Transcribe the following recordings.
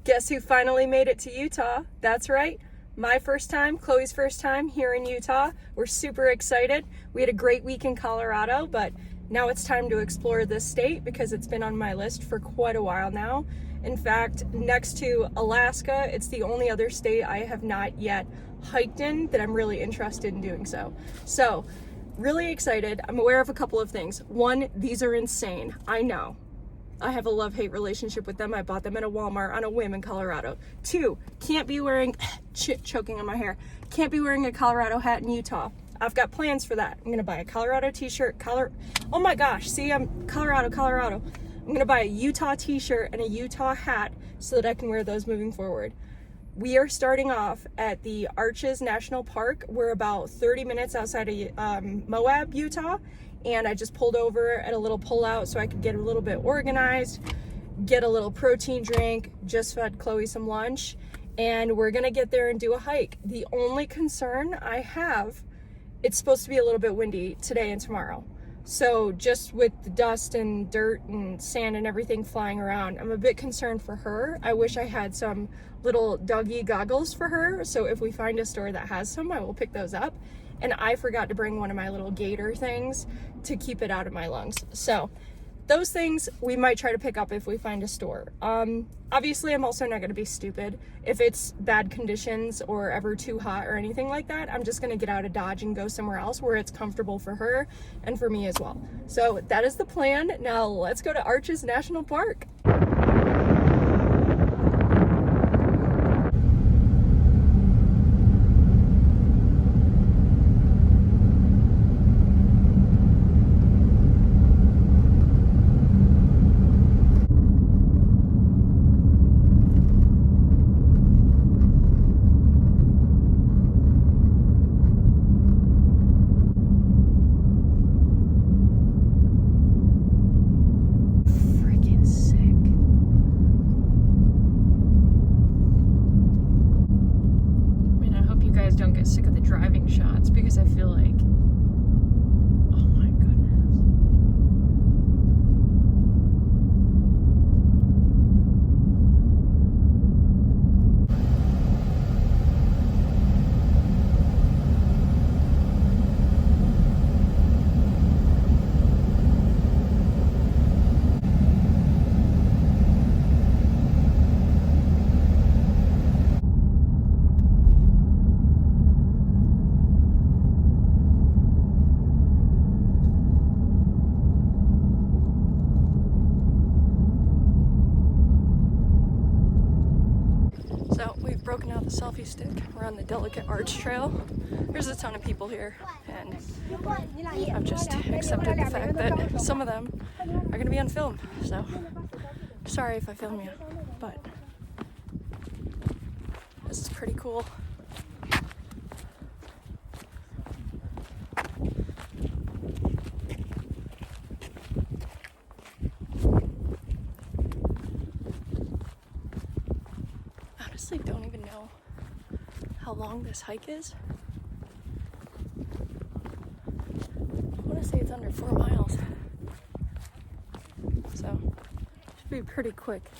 Guess who finally made it to Utah? That's right. My first time, Chloe's first time here in Utah. We're super excited. We had a great week in Colorado, but now it's time to explore this state because it's been on my list for quite a while now. In fact, next to Alaska, it's the only other state I have not yet hiked in that I'm really interested in doing so. So, really excited. I'm aware of a couple of things. One, these are insane. I know. I have a love-hate relationship with them. I bought them at a Walmart on a whim in Colorado. 2, can't be wearing, choking on my hair, can't be wearing a Colorado hat in Utah. I've got plans for that. I'm gonna buy a Colorado t-shirt, oh my gosh, see, I'm Colorado. I'm gonna buy a Utah t-shirt and a Utah hat so that I can wear those moving forward. We are starting off at the Arches National Park. We're about 30 minutes outside of Moab, Utah. And I just pulled over at a little pullout so I could get a little bit organized, get a little protein drink, just fed Chloe some lunch, and we're gonna get there and do a hike. The only concern I have, it's supposed to be a little bit windy today and tomorrow. So just with the dust and dirt and sand and everything flying around, I'm a bit concerned for her. I wish I had some little doggy goggles for her. So if we find a store that has some, I will pick those up. And I forgot to bring one of my little gator things to keep it out of my lungs. So those things we might try to pick up if we find a store. Obviously, I'm also not gonna be stupid. If it's bad conditions or ever too hot or anything like that, I'm just gonna get out of Dodge and go somewhere else where it's comfortable for her and for me as well. So that is the plan. Now let's go to Arches National Park. Don't get sick of the driving shots because I feel like, oh my goodness. Broken out the selfie stick. We're on the Delicate Arch Trail. There's a ton of people here, and I've just accepted the fact that some of them are going to be on film. So, sorry if I film you, but this is pretty cool. I don't even know how long this hike is. I want to say it's under 4 miles. So, should be pretty quick.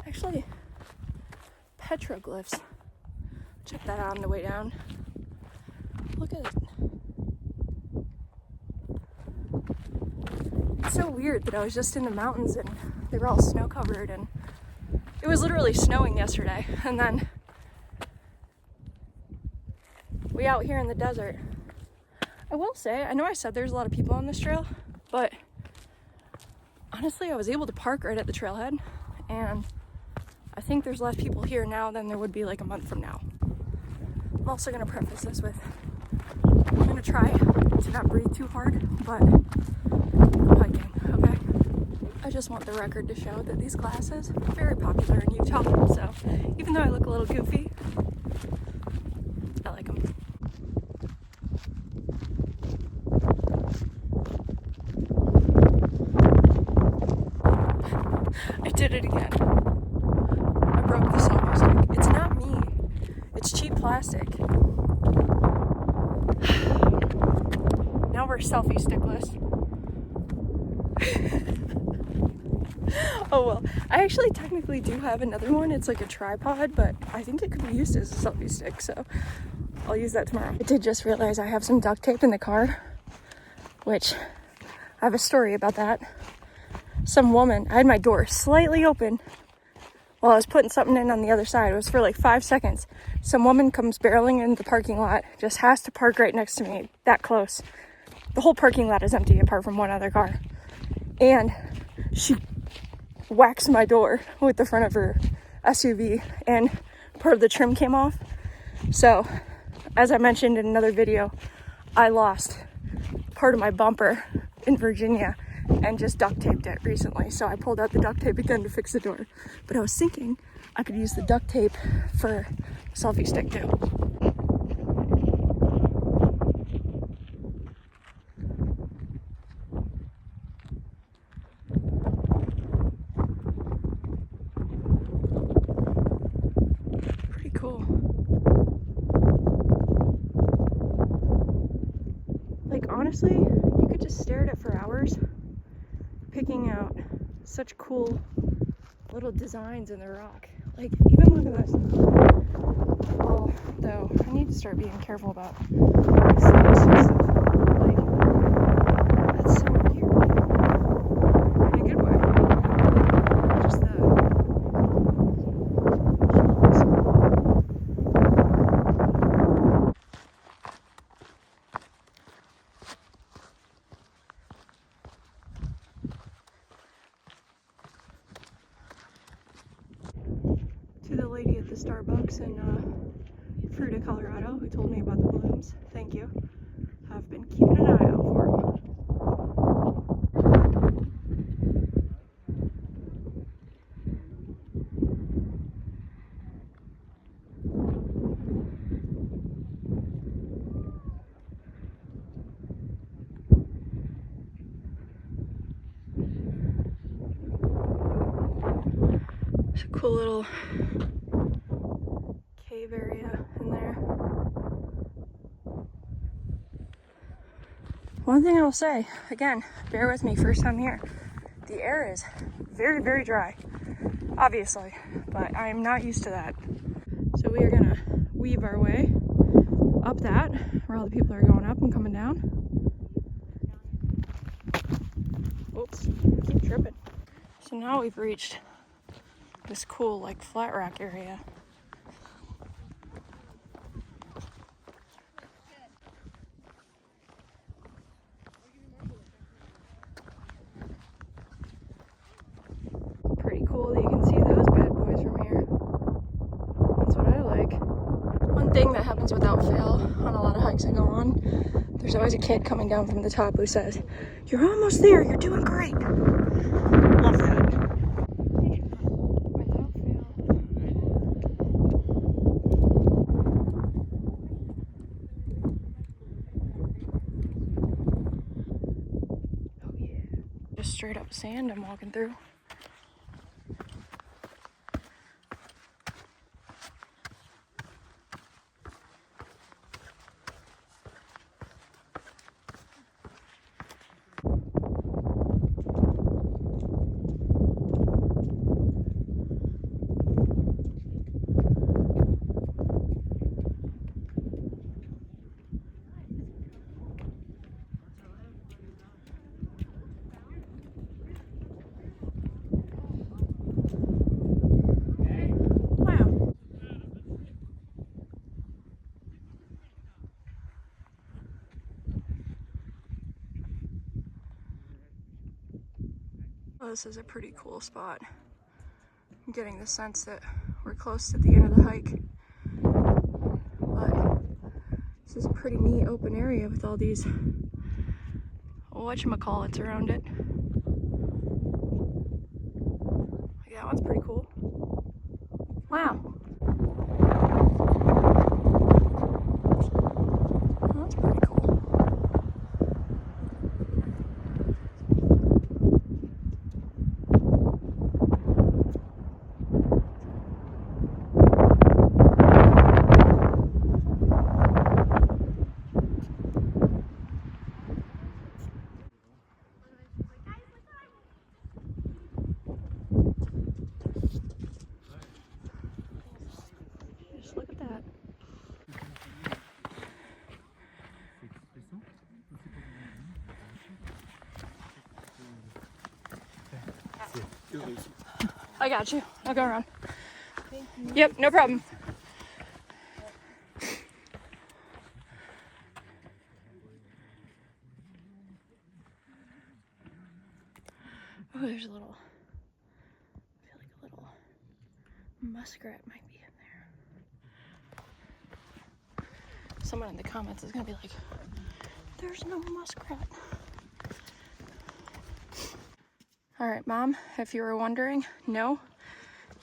Actually, petroglyphs. Check that out on the way down. Look at it. It's so weird that I was just in the mountains and they were all snow covered, and it was literally snowing yesterday, and then we out here in the desert. I will say, I know I said there's a lot of people on this trail, but honestly I was able to park right at the trailhead, and I think there's less people here now than there would be like a month from now. I'm also going to preface this with, I'm going to try to not breathe too hard, but I'm hiking, okay? I just want the record to show that these glasses are very popular in Utah, so even though I look a little goofy, I like them. I did it again. I broke the selfie stick. It's not me. It's cheap plastic. we're selfie stickless. Oh well, I actually technically do have another one. It's like a tripod, but I think it could be used as a selfie stick, so I'll use that tomorrow. I did just realize I have some duct tape in the car, which I have a story about that. Some woman, I had my door slightly open while I was putting something in on the other side. It was for like 5 seconds. Some woman comes barreling into the parking lot, just has to park right next to me, that close. The whole parking lot is empty apart from one other car. And she whacks my door with the front of her SUV, and part of the trim came off. So, as I mentioned in another video, I lost part of my bumper in Virginia and just duct taped it recently. So I pulled out the duct tape again to fix the door. But I was thinking I could use the duct tape for a selfie stick too. Pretty cool. Like honestly, you could just stare at it for hours, picking out such cool little designs in the rock. Like, even look at this. Although, I need to start being careful about snakes and stuff. Like, that's so weird. In a good way. Just the to the lady at the Starbucks in Fruita, Colorado, who told me about the blooms. Thank you. I've been keeping an eye out for them. It's a cool little cave area in there. One thing I will say, again, bear with me, first time here. The air is very, very dry, obviously, but I am not used to that. So we are gonna weave our way up that, where all the people are going up and coming down. Oops, I keep tripping. So now we've reached this cool, like, flat rock area. Pretty cool that you can see those bad boys from here. That's what I like. One thing that happens without fail on a lot of hikes I go on, there's always a kid coming down from the top who says, "You're almost there, you're doing great." Love that. Without fail. Oh yeah. Just straight up sand I'm walking through. Oh, this is a pretty cool spot. I'm getting the sense that we're close to the end of the hike. But this is a pretty neat open area with all these whatchamacallits around it. Like, that one's pretty cool. Wow. That's pretty cool. I got you. I'll go around. Thank you. Yep, no problem. Oh, there's a little, I feel like a little muskrat might be in there. Someone in the comments is gonna be like, there's no muskrat. All right, Mom, if you were wondering, no,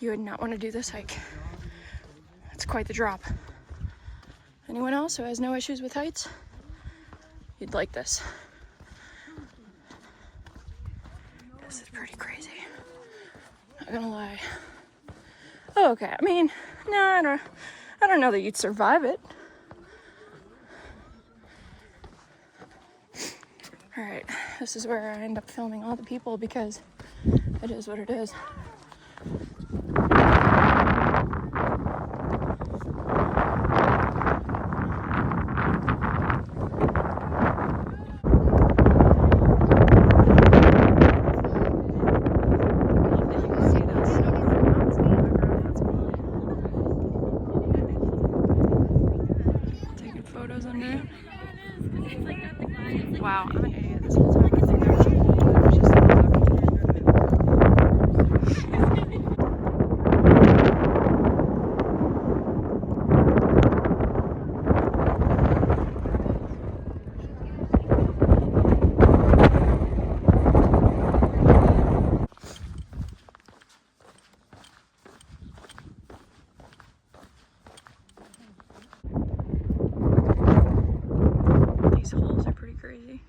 you would not want to do this hike. It's quite the drop. Anyone else who has no issues with heights, you'd like this. This is pretty crazy. Not gonna lie. Oh, okay. I mean, no, I don't know that you'd survive it. All right, this is where I end up filming all the people because it is what it is. Wow, I'm an idiot this whole time. I think I was just these holes are pretty crazy.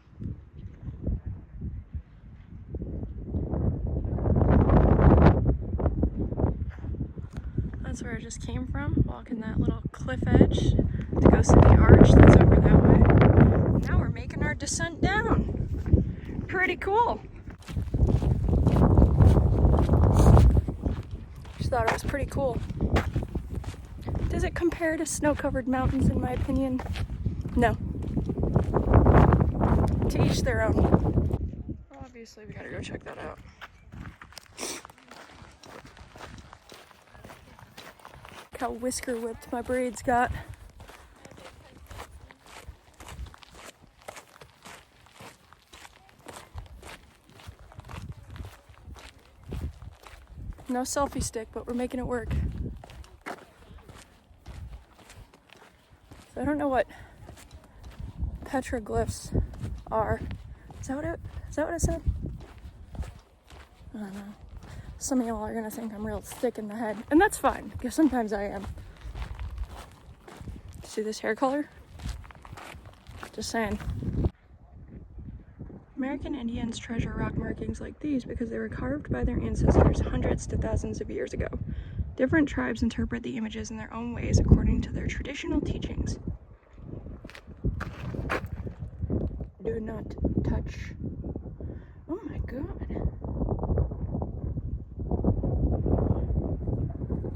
That's where I just came from, walking that little cliff edge to go see the arch that's over that way. Now we're making our descent down. Pretty cool. Just thought it was pretty cool. Does it compare to snow-covered mountains in my opinion? No. To each their own. Obviously we gotta go check that out. Look how whisker whipped my braids got. No selfie stick, but we're making it work. So I don't know what petroglyphs are. Is that what it said? I don't know. Some of y'all are gonna think I'm real thick in the head, and that's fine, because sometimes I am. See this hair color? Just saying. American Indians treasure rock markings like these because they were carved by their ancestors hundreds to thousands of years ago. Different tribes interpret the images in their own ways according to their traditional teachings. Do not touch. Oh my god.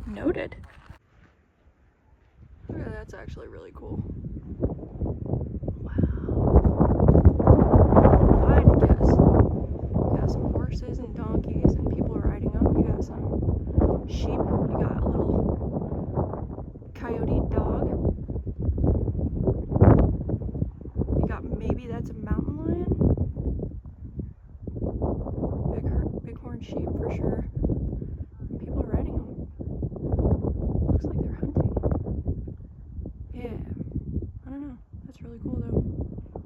Noted. Oh, that's actually really cool. Wow. If I had to guess, you got some horses and donkeys and people riding them. You got some sheep. You got a little coyote dog. You got maybe that's a mountain lion. Bighorn sheep for sure. People are riding them. Looks like they're hunting. Yeah. I don't know. That's really cool though.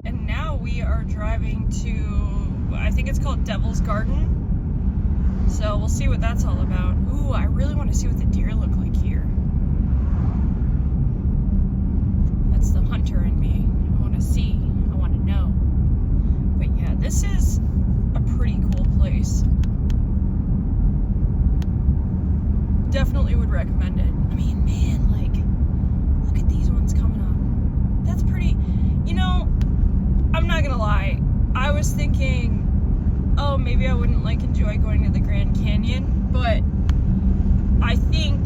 And now we are driving to, I think it's called Devil's Garden. So we'll see what that's all about. Ooh, I really want to see what the deer look like here. That's the hunter in me. I want to see. I want to know. But yeah, this is a pretty cool place. Definitely would recommend it. I mean, man, like, look at these ones coming up. That's pretty, you know, I'm not gonna lie. I was thinking, oh, maybe I wouldn't like enjoy going to the Grand Canyon, but I think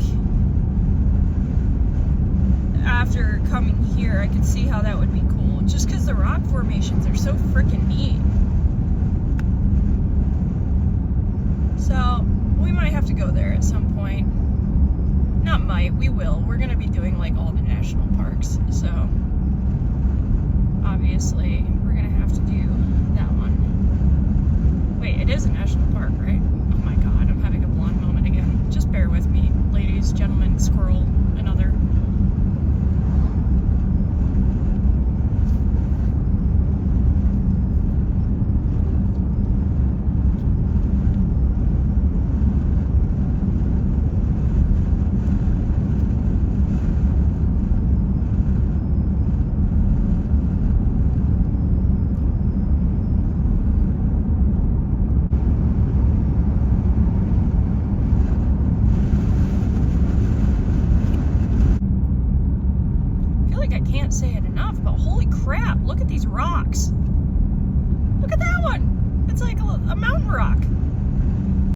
after coming here, I could see how that would be cool. Just because the rock formations are so freaking neat. So We might have to go there at some point. Not might, we will. We're gonna be doing like all the national parks, so obviously we're gonna have to do that one. Wait, it is a national park, right? Oh my god, I'm having a blonde moment again. Just bear with me, ladies, gentlemen, squirrel, and other. I can't say it enough, but holy crap, look at these rocks. Look at that one. It's like a mountain rock.